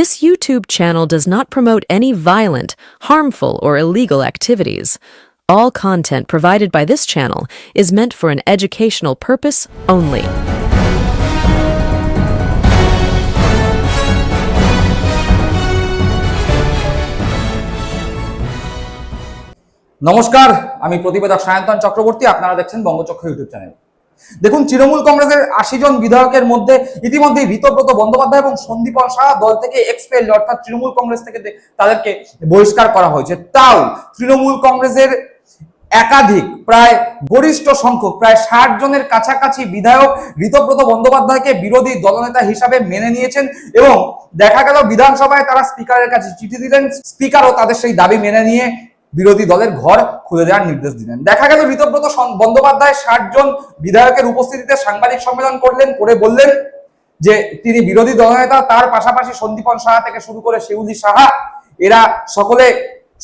This YouTube channel does not promote any violent, harmful, or illegal activities. All content provided by this channel is meant for an educational purpose only. নমস্কার, আমি প্রতিবেদক সায়ন্তন চক্রবর্তী। আপনারা দেখছেন বঙ্গচক্র YouTube channel. দেখুন, তৃণমূল কংগ্রেসের ৮০ জন বিধায়কের মধ্যে ইতিমধ্যেই ঋতব্রত বন্দ্যোপাধ্যায় এবং সন্দীপন সাহা দল থেকে এক্সপেলড, অর্থাৎ তৃণমূল কংগ্রেস থেকে তাদেরকে বহিষ্কার করা হয়েছে। তাও তৃণমূল কংগ্রেসের একাধিক, প্রায় গরিষ্ঠ সংখ্যক, প্রায় ৬০ জনের কাছাকাছি বিধায়ক ঋতব্রত বন্দ্যোপাধ্যায়কে বিরোধী দলনেতা হিসাবে মেনে নিয়েছেন এবং দেখা গেল বিধানসভায় তারা স্পিকারের কাছে চিঠি দিলেন, স্পিকারও তাদের সেই দাবি মেনে নিয়ে বিরোধী দলের ঘর খুলে দেওয়ার নির্দেশ দিলেন। দেখা গেল ঋতব্রত বন্দ্যোপাধ্যায় ৬০ জন বিধায়কের উপস্থিতিতে সাংবাদিক সম্মেলন করে বললেন যে তিনি বিরোধী দলনেতা, তার পাশাপাশি সন্দীপন সাহা থেকে শুরু করে শিউলি সাহা, এরা সকলে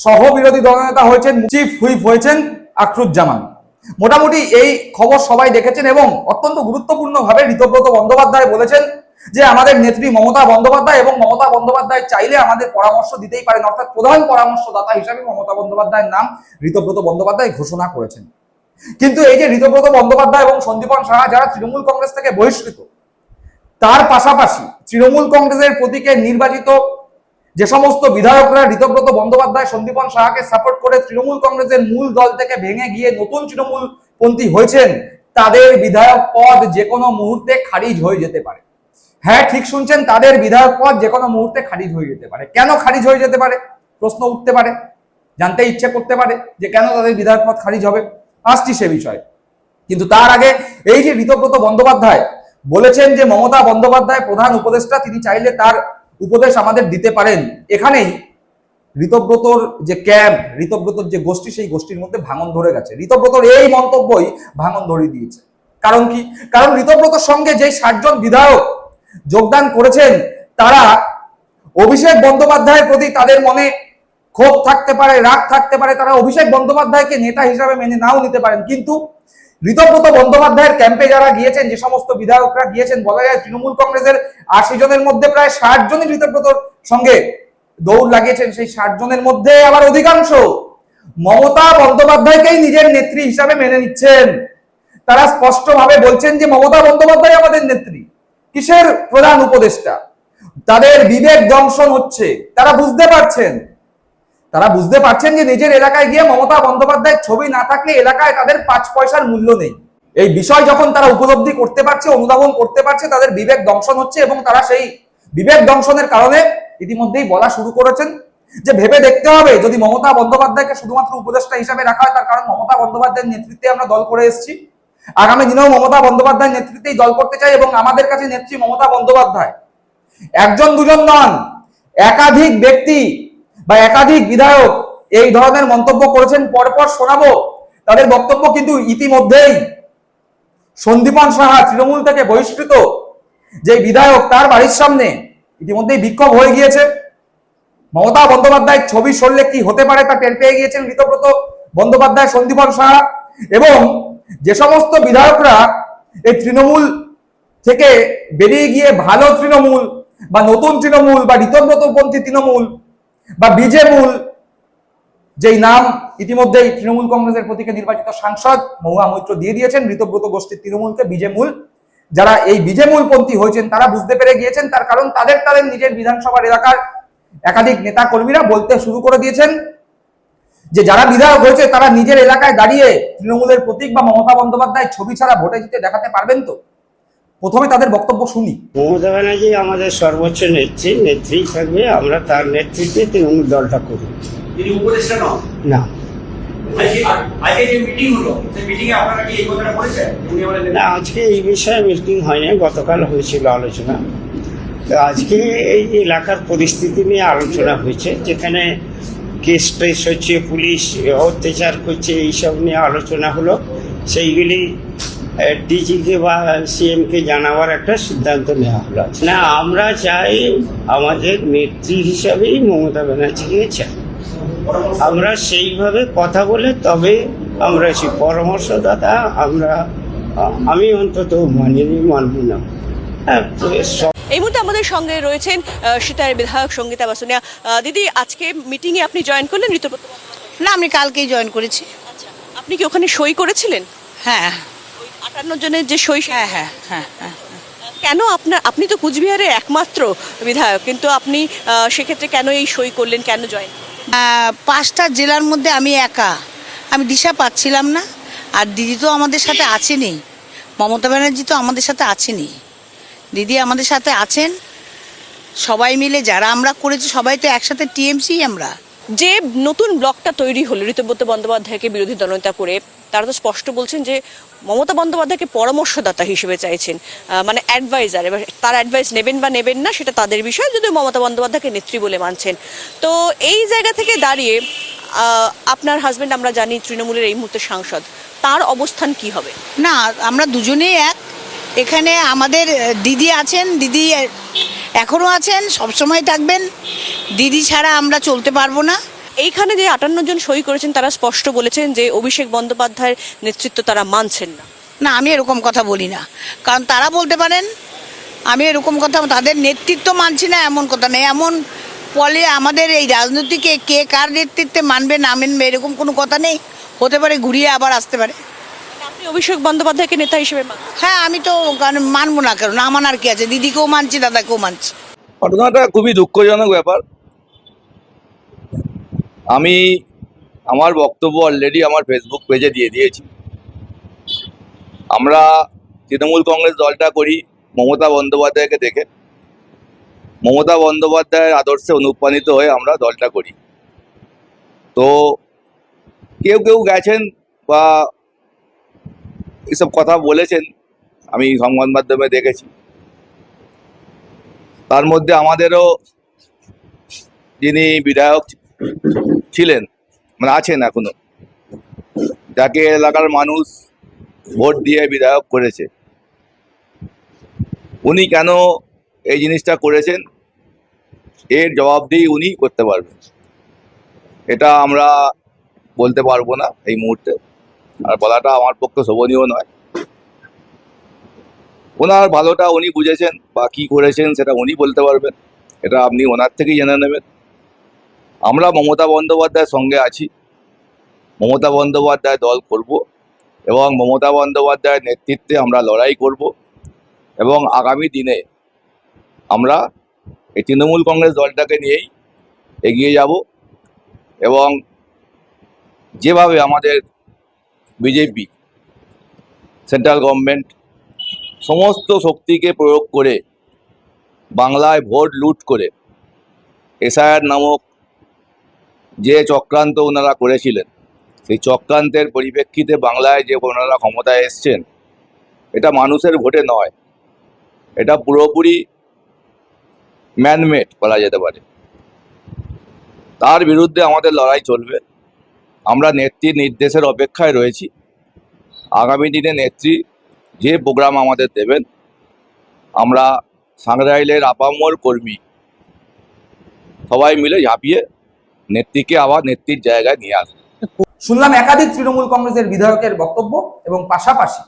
সহ বিরোধী দলনেতা হয়েছেন, চিফ হুইপ হয়েছেন আখরুজ্জামান। মোটামুটি এই খবর সবাই দেখেছেন এবং অত্যন্ত গুরুত্বপূর্ণভাবে ঋতব্রত বন্দ্যোপাধ্যায় বলেছেন যে আমাদের নেত্রী মমতা বন্দ্যোপাধ্যায়, এবং মমতা বন্দ্যোপাধ্যায় চাইলে আমাদের পরামর্শ দিতেই পারেন, অর্থাৎ প্রধান পরামর্শদাতা হিসাবে মমতা বন্দ্যোপাধ্যায়ের নাম ঋতব্রত বন্দ্যোপাধ্যায় ঘোষণা করেছেন। কিন্তু এই যে ঋতব্রত বন্দ্যোপাধ্যায় এবং সন্দীপন সাহা যারা তৃণমূল কংগ্রেস থেকে বহিষ্কৃত, তার পাশাপাশি তৃণমূল কংগ্রেসের প্রতীকে নির্বাচিত যে সমস্ত বিধায়করা ঋতব্রত বন্দ্যোপাধ্যায়, সন্দীপন সাহাকে সাপোর্ট করে তৃণমূল কংগ্রেসের মূল দল থেকে ভেঙে গিয়ে নতুন তৃণমূলপন্থী হয়েছেন, তাদের বিধায়ক পদ যে কোনো মুহূর্তে খারিজ হয়ে যেতে পারে। হ্যাঁ, ঠিক শুনছেন, তাদের বিধায়ক পদ যে কোনো মুহূর্তে খারিজ হয়ে যেতে পারে। কেন খারিজ হয়ে যেতে পারে প্রশ্ন উঠতে পারে, জানতে ইচ্ছে করতে পারে যে কেন তাদের বিধায়ক পদ খারিজ হবে। আসছি সে বিষয়ে। কিন্তু তার আগে এই যে ঋতব্রত বন্দ্যোপাধ্যায় বলেছেন যে মমতা বন্দ্যোপাধ্যায় প্রধান উপদেষ্টা, তিনি চাইলে তার উপদেশ আমাদের দিতে পারেন, এখানেই ঋতব্রতর যে ক্যাম্প, ঋতব্রতর যে গোষ্ঠী, সেই গোষ্ঠীর মধ্যে ভাঙন ধরে গেছে। ঋতব্রতর এই মন্তব্যই ভাঙন ধরিয়ে দিয়েছে। কারণ কি? কারণ ঋতব্রতর সঙ্গে যে ৬০ জন বিধায়ক যোগদান করেছেন, তারা অভিষেক বন্দ্যোপাধ্যায়ের প্রতি তাদের মনে ক্ষোভ থাকতে পারে, রাগ থাকতে পারে, তারা অভিষেক বন্দ্যোপাধ্যায়কে নেতা হিসাবে মেনে নাও নিতে পারেন। কিন্তু ঋতব্রত বন্দ্যোপাধ্যায়ের ক্যাম্পে যারা গিয়েছেন, যে সমস্ত বিধায়করা গিয়েছেন, বলা যায় তৃণমূল কংগ্রেসের ৮০ জনের মধ্যে প্রায় ৬০ জনই ঋতব্রতর সঙ্গে দৌড় লাগিয়েছেন। সেই ৬০ জনের মধ্যে আবার অধিকাংশ মমতা বন্দ্যোপাধ্যায়কেই নিজের নেত্রী হিসাবে মেনে নিচ্ছেন। তারা স্পষ্টভাবে বলছেন যে মমতা বন্দ্যোপাধ্যায় আমাদের নেত্রী, কিসের প্রধান উপদেষ্টা। তাদের বিবেক দংশন হচ্ছে, তারা বুঝতে পারছেন যে নিজের এলাকায় গিয়ে মমতা বন্দ্যোপাধ্যায়ের ছবি না থাকলে এলাকায় তাদের ৫ পয়সার মূল্য নেই। এই বিষয় যখন তারা উপলব্ধি করতে পারছে, অনুধাবন করতে পারছে, তাদের বিবেক দংশন হচ্ছে এবং তারা সেই বিবেক দংশনের কারণে ইতিমধ্যেই বলা শুরু করেছেন যে ভেবে দেখতে হবে, যদি মমতা বন্দ্যোপাধ্যায়কে শুধুমাত্র উপদেষ্টা হিসাবে রাখা হয়, তার কারণ মমতা বন্দ্যোপাধ্যায়ের নেতৃত্বে আমরা দল করে এসেছি, আগামী দিনেও মমতা বন্দ্যোপাধ্যায়ের নেতৃত্বেই দল করতে চাই এবং আমাদের কাছে নেত্রী মমতা বন্দ্যোপাধ্যায়। একজন দুজন নন, একাধিক ব্যক্তি বা একাধিক বিধায়ক এই ধরনের মন্তব্য করেছেন। পরপর শোনাবো তাদের বক্তব্য। কিন্তু ইতিমধ্যেই সন্দীপন সাহা, তৃণমূল থেকে বহিষ্কৃত যে বিধায়ক, তার বাড়ির সামনে ইতিমধ্যেই বিক্ষোভ হয়ে গিয়েছে। মমতা বন্দ্যোপাধ্যায়ের ছবি সরলে কি হতে পারে তা টের পেয়ে গিয়েছেন ঋতব্রত বন্দ্যোপাধ্যায়, সন্দীপন সাহা। এবং যে সমস্ত বিধায়করা এই তৃণমূল থেকে বেরিয়ে গিয়ে ভালো তৃণমূল বা নতুন তৃণমূল বা ঋতব্রতপন্থী তৃণমূল বা বিজেমূল, যেই নাম ইতিমধ্যেই তৃণমূল কংগ্রেসের প্রতীকে নির্বাচিত সাংসদ মহুয়া মৈত্র দিয়ে দিয়েছেন ঋতব্রত গোষ্ঠীর তৃণমূলকে বিজেমূল, যারা এই বিজেমূলপন্থী হয়েছেন তারা বুঝতে পেরে গিয়েছেন। তার কারণ তাদের নিজের বিধানসভার এলাকার একাধিক নেতা কর্মীরা বলতে শুরু করে দিয়েছেন যে যারা বিধায়ক হয়েছে তারা নিজের এলাকায় দাঁড়িয়ে তৃণমূলের প্রতীক বা মমতা বন্দ্যোপাধ্যায় ছবি ছাড়া ভোটে জিতে দেখাতে পারবেন তো। প্রথমে তাদের বক্তব্য শুনি। মমতা ব্যানার্জি আমাদের সর্বোচ্চ নেত্রী থাকবে, আমরা তার নেতৃত্বে তৃণমূল দলটা করি। তিনি উপদেষ্টা নন না। আজকে এই বিষয়ে মিটিং হয়নি, গতকাল হয়েছিল আলোচনা। তো আজকে এই এলাকার পরিস্থিতি নিয়ে আলোচনা হয়েছে, যেখানে কেস টেস হচ্ছে, পুলিশ অত্যাচার করছে, এইসব নিয়ে আলোচনা হলো। সেইগুলি ডিজিকে বা সিএমকে জানাবার একটা সিদ্ধান্ত নেওয়া হলো। না, আমরা চাই আমাদের নেত্রী হিসাবেই মমতা ব্যানার্জিকে চাই। আমরা সেইভাবে কথা বলে তবে আমরা সেই পরামর্শদাতা আমি অন্তত মানব না। এই মুহূর্তে আমাদের সঙ্গে রয়েছেন সিতারের বিধায়ক সঙ্গীতা বাসুনিয়া। দিদি, আজকে মিটিংয়ে আপনি জয়েন করলেন ঋতুব্রত বন্দ্যোপাধ্যায়? না, আমি কালকেই জয়েন করেছি। আচ্ছা, আপনি কি ওখানে সই করেছিলেন? হ্যাঁ 58 জনের যে সই, হ্যাঁ হ্যাঁ হ্যাঁ হ্যাঁ। কেন আপনি তো কুচবিহারের একমাত্র বিধায়ক, কিন্তু আপনি সেক্ষেত্রে কেন এই সই করলেন, কেন জয়েন? 5টা জেলার মধ্যে আমি একা, আমি দিশা পাচ্ছিলাম না। আর দিদি তো আমাদের সাথে আছেনই, মমতা ব্যানার্জি তো আমাদের সাথে আছেনই, দিদি আমাদের সাথে আছেন। সবাই মিলে যারা আমরা করেছি সবাই তো একসাথে টিএমসি আমরা। যে নতুন ব্লকটা তৈরি হলো ঋতুব্রত বন্দ্যোপাধ্যায়কে বিরোধী দলনেতা করে, তারা তো স্পষ্ট বলছেন যে মমতা বন্দ্যোপাধ্যায়কে পরামর্শদাতা হিসেবে চাইছেন, মানে অ্যাডভাইজার। এবার তার অ্যাডভাইস নেবেন বা নেবেন না সেটা তাদের বিষয়, যদিও মমতা বন্দ্যোপাধ্যায়কে নেত্রী বলে মানছেন। তো এই জায়গা থেকে দাঁড়িয়ে আপনার হাজবেন্ড আমরা জানি তৃণমূলের এই মুহূর্তে সাংসদ, তার অবস্থান কি হবে? না, আমরা দুজনেই এক। এখানে আমাদের দিদি আছেন, দিদি এখনও আছেন, সবসময় থাকবেন। দিদি ছাড়া আমরা চলতে পারবো না। এইখানে যে 58 জন সই করেছেন তারা স্পষ্ট বলেছেন যে অভিষেক বন্দ্যোপাধ্যায়ের নেতৃত্ব তারা মানছেন না। না, আমি এরকম কথা বলি না, কারণ তারা বলতে পারেন। আমি এরকম কথা, তাদের নেতৃত্ব মানছি না এমন কথা নেই। এমন ফলে আমাদের এই রাজনীতিকে কে কার নেতৃত্বে মানবে না মানবে এরকম কোনো কথা নেই। হতে পারে ঘুরিয়ে আবার আসতে পারে। আপনি অভিষেক বন্দ্যোপাধ্যায়কে নেতা হিসেবে হ্যাঁ, আমি তো মানবো না, কেন না মানার কি আছে? দিদিকেও মানছি, দাদাকেও মানছি। ঘটনাটা খুবই দুঃখজনক ব্যাপার। আমি আমার বক্তব্য অলরেডি আমার ফেসবুক পেজে দিয়ে দিয়েছি। আমরা তৃণমূল কংগ্রেস দলটা করি মমতা বন্দ্যোপাধ্যায়কে দেখে, মমতা বন্দ্যোপাধ্যায়ের আদর্শে অনুপ্রাণিত হয়ে আমরা দলটা করি। তো কেউ কেউ গেছেন বা এসব কথা বলেছেন, আমি সংবাদ মাধ্যমে দেখেছি। তার মধ্যে আমাদেরও যিনি বিধায়ক ছিলেন, মানে আছেন এখনো, যাকে এলাকার মানুষ ভোট দিয়ে বিধায়ক করেছে, উনি কেন এই জিনিসটা করেছেন এর জবাবদিহি উনি করতে পারবেন। এটা আমরা বলতে পারবো না এই মুহূর্তে, আর বলাটা আমার পক্ষে শোভনীয় নয়। ওনার ভালোটা উনি বুঝেছেন বা কি করেছেন সেটা উনি বলতে পারবেন, এটা আপনি ওনার থেকেই জেনে নেবেন। আমরা মমতা বন্দ্যোপাধ্যায়ের সঙ্গে আছি, মমতা বন্দ্যোপাধ্যায় দল করব এবং মমতা বন্দ্যোপাধ্যায়ের নেতৃত্বে আমরা লড়াই করব এবং আগামী দিনে আমরা এই তৃণমূল কংগ্রেস দলটাকে নিয়েই এগিয়ে যাব এবং যেভাবে আমাদের বিজেপি সেন্ট্রাল গভর্নমেন্ট সমস্ত শক্তিকে প্রয়োগ করে বাংলায় ভোট লুট করে এসআইআর নামক যে চক্রান্ত ওনারা করেছিলেন, সেই চক্রান্তের পরিপ্রেক্ষিতে বাংলায় যে ওনারা ক্ষমতায় এসছেন, এটা মানুষের ভোটে নয়, এটা পুরোপুরি ম্যানমেড বলা যেতে পারে। তার বিরুদ্ধে আমাদের লড়াই চলবে। আমরা নেত্রীর নির্দেশের অপেক্ষায় রয়েছি। আগামী দিনে নেত্রী যে প্রোগ্রাম আমাদের দেবেন, আমরা সাংরাইলের আপামর কর্মী সবাই মিলে ঝাঁপিয়ে নেত্রীকে আবার নেত্রীর জায়গায় নিয়ে আসবে। শুনলাম একাধিক তৃণমূল কংগ্রেসের বিধায়কের বক্তব্য এবং পাশাপাশি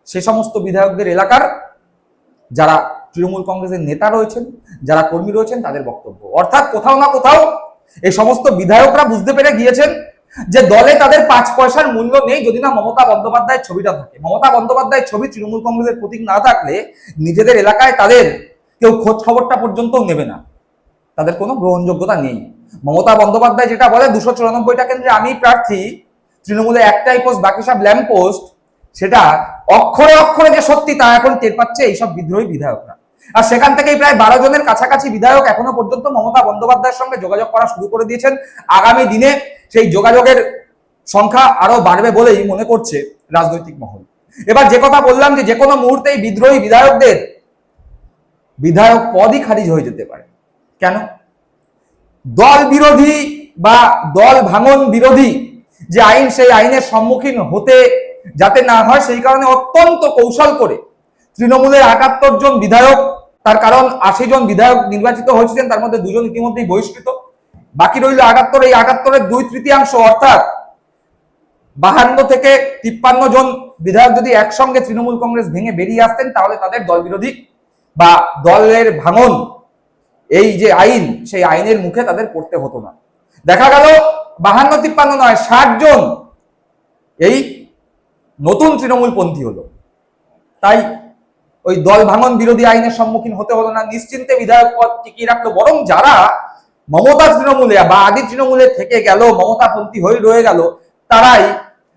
সে সমস্ত বিধায়কদের এলাকার যারা তৃণমূল কংগ্রেসের নেতা রয়েছেন, যারা কর্মী রয়েছেন, তাদের বক্তব্য। অর্থাৎ কোথাও না কোথাও এই সমস্ত বিধায়করা বুঝতে পেরে গিয়েছেন যে দলে তাদের 5 পয়সার মূল্য নেই যদি না মমতা বন্দ্যোপাধ্যায়ের ছবিটা থাকে। মমতা বন্দ্যোপাধ্যায়ের ছবি তৃণমূল কংগ্রেসের প্রতীক না থাকলে নিজেদের এলাকায় তাদের কেউ খোঁজ খবরটা পর্যন্ত নেবে না, তাদের কোনো গ্রহণযোগ্যতা নেই। মমতা বন্দ্যোপাধ্যায় যেটা বলে 294টা কেন্দ্রে আমি প্রার্থী, তৃণমূলে একটাই পোস্ট, বাকি সব ল্যাম্প পোস্ট, সেটা অক্ষরে অক্ষরে যে সত্যি তা এখন টের পাচ্ছে এইসব বিদ্রোহী বিধায়করা। আর সেখান থেকেই প্রায় 12 জনের কাছাকাছি বিধায়ক এখনো পর্যন্ত মমতা বন্দ্যোপাধ্যায়ের সঙ্গে যোগাযোগ করা শুরু করে দিয়েছেন। আগামী দিনে সেই যোগাযোগের সংখ্যা আরো বাড়বে বলেই মনে করছে রাজনৈতিক মহল। এবার যে কথা বললাম যে কোনো মুহূর্তেই বিদ্রোহী বিধায়কদের বিধায়ক পদই খারিজ হয়ে যেতে পারে। কেন? দল বিরোধী বা দল ভাঙন বিরোধী যে আইন, সেই আইনের সম্মুখীন হতে যাতে না হয় সেই কারণে অত্যন্ত কৌশল করে তৃণমূলের 78 জন বিধায়ক, তার কারণ 80 জন বিধায়ক নির্বাচিত হয়েছিলেন, তার মধ্যে 2 জন ইতিমধ্যেই বহিষ্কৃত, বাকি রইল 78। এই 78-এর 2/3 অর্থাৎ 52 থেকে 53 জন বিধায়ক যদি একসঙ্গে তৃণমূল কংগ্রেস ভেঙে বেরিয়ে আসতেন তাহলে তাদের দল বিরোধী বা দলের ভাঙন, এই যে আইন, সেই আইনের মুখে তাদের পড়তে হতো না। দেখা গেল 52-53 নয়, 60 জন এই নতুন তৃণমূলপন্থী হলো। তাই ওই দল ভাঙন বিরোধী আইনের সম্মুখীন হতে হলো না, নিশ্চিন্তে বিধায়ক পদ টিকিয়ে রাখলো। বরং যারা মমতা তৃণমূলে বা আদি তৃণমূলে থেকে গেল, মমতাপন্থী হয়ে রয়ে গেল, তারাই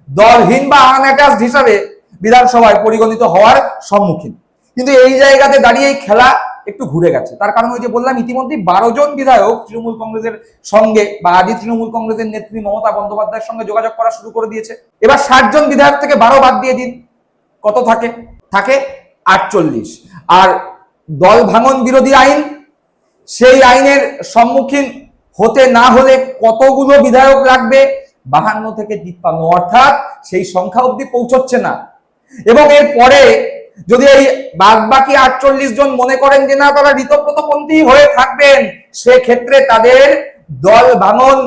দলহীন বা আনঅ্যাটাচড হিসাবে বিধানসভায় পরিগণিত হওয়ার সম্মুখীন। কিন্তু এই জায়গাতে দাঁড়িয়েই খেলা একটু ঘুরে গেছে। তার কারণ ওই যে বললাম, ইতিমধ্যে 12 জন বিধায়ক তৃণমূল কংগ্রেসের সঙ্গে বা আদি তৃণমূল কংগ্রেসের নেত্রী মমতা বন্দ্যোপাধ্যায়ের সঙ্গে যোগাযোগ করা শুরু করে দিয়েছে। এবার 60 জন বিধায়ক থেকে 12 বাদ দিয়ে দিন, কত থাকে? থাকে 48। আর দল ভাঙন বিরোধী আইন, সেই আইনের সম্মুখীন হতে না হলে কতগুলো বিধায়ক লাগবে? 52 থেকে 53, অর্থাৎ সেই সংখ্যা অবধি পৌঁছচ্ছে না। এবং এর পরে যদি এই বাকি 48 জন মনে করেন যে না, তারা ঋতব্রতপন্থী হয়ে থাকবেন, সেক্ষেত্রে তাদের দল ভাঙন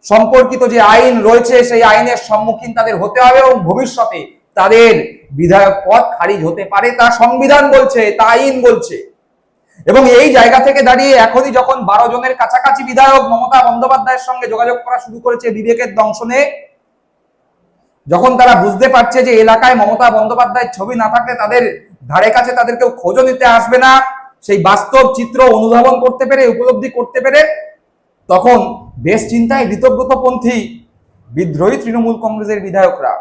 সম্পর্কিত যে আইন রয়েছে, সেই আইনের সম্মুখীন তাদের হতে হবে এবং ভবিষ্যতে তাদের বিধায়ক পদ খারিজ হতে পারে। তা সংবিধান বলছে, তা আইন বলছে। এবং এই জায়গা থেকে দাঁড়িয়ে এখনই যখন 12 জনের কাছাকাছি বিধায়ক মমতা বন্দ্যোপাধ্যায়ের সঙ্গে যোগাযোগ করা শুরু করেছে বিবেকের দংশনে, যখন তারা বুঝতে পারছে যে এলাকায় মমতা বন্দ্যোপাধ্যায়ের ছবি না থাকলে তাদের ধারে কাছে তাদের কেউ খোঁজও নিতে আসবে না, সেই বাস্তব চিত্র অনুধাবন করতে পেরে, উপলব্ধি করতে পেরে, তখন বেশ চিন্তায় ঋতব্রতপন্থী বিদ্রোহী তৃণমূল কংগ্রেসের বিধায়করা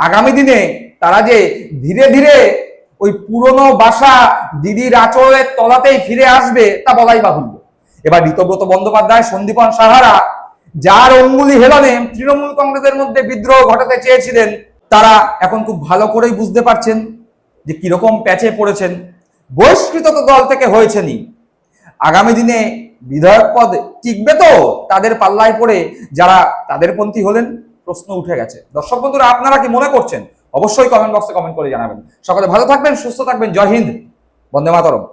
আগামী দিনে তারা যে ধীরে ধীরে ওই পুরনো বাসা দিদির আঁচলের তলাতেই ফিরে আসবে, তা বলাই বাহুল্য। এবার ঋতব্রত বন্দ্যোপাধ্যায়, সন্দীপন সাহারা, যার অঙ্গুলি হেলনে তৃণমূল কংগ্রেসের মধ্যে বিদ্রোহ ঘটাতে চেয়েছিলেন, তারা এখন খুব ভালো করেই বুঝতে পারছেন যে কিরকম প্যাচে পড়েছেন। বহিষ্কৃত তো দল থেকে হয়েছেনই, আগামী দিনে বিধায়ক পদ টিকবে তো তাদের পাল্লায় পড়ে যারা তাদের পন্থী হলেন? প্রশ্ন উঠে গেছে। দর্শক বন্ধুরা, আপনারা কি মনে করছেন? অবশ্যই কমেন্ট বক্সে কমেন্ট করে জানাবেন। সকলে ভালো থাকবেন, সুস্থ থাকবেন। জয় হিন্দ, বন্দে মাতরম।